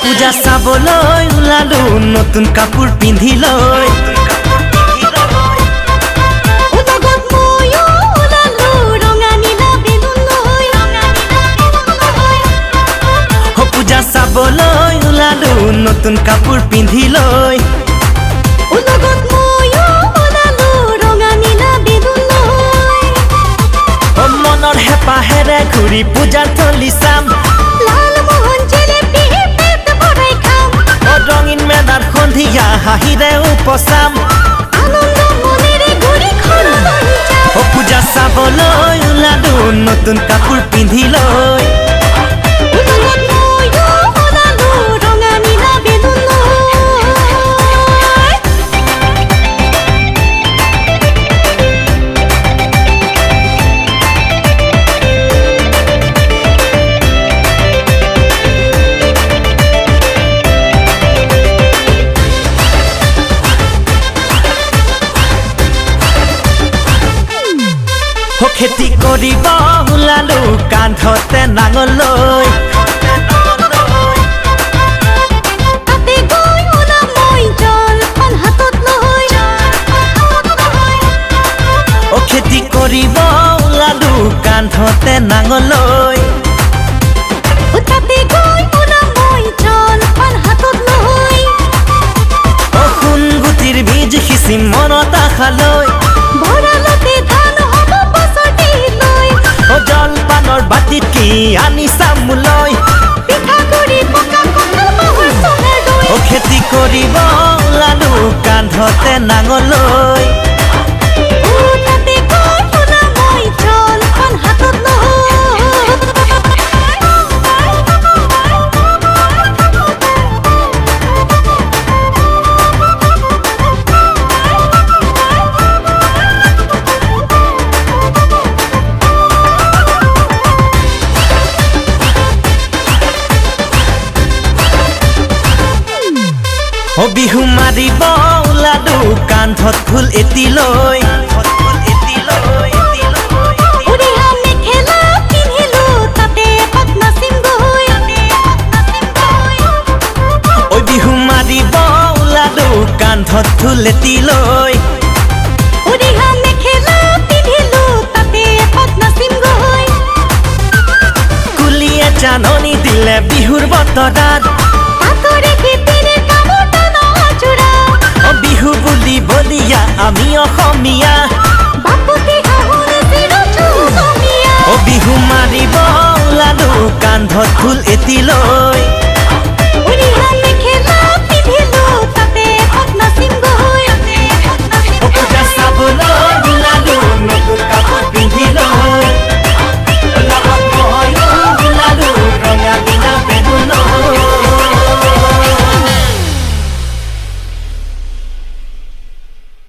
পূজা চাবলৈ ওলালো নতুন কাপোৰ পিন্ধি লৈ পূজা চাবলৈ ওলালো নতুন কাপোৰ পিন্ধি লৈ মনৰ হেঁপাহেৰে ঘূৰি পূজাৰ থলী চাম ৰঙীন মেলাৰ সন্ধিয়া হাঁহিৰে উপচাম পূজা চাবলৈ ওলালো নতুন কাপোৰ পিন্ধি লৈ খেতি কৰিব ওলালো কান্ধতে নাঙল লৈ খেতি কৰিব ওলালো কান্ধতে নাঙল লৈ সোণ গুটিৰ বীজ সিঁচি মনত আশা লৈ জলপানৰ বাটিত কি আনি চাম লৈ খেতি কৰিব ওলালো কান্ধতে নাঙল লৈ বিহু মাৰিব ওলালো কান্ধত ফুল এটি লৈ বিহু মাৰিব ওলালো কান্ধত ফুল এটি লৈ কুলিয়ে জাননী দিলে বিহুৰ বতৰত বিহু বুলি বলিয়া আমি অসমীয়া বিহু মাৰিব ওলালো কান্ধত ফুল এটি লৈ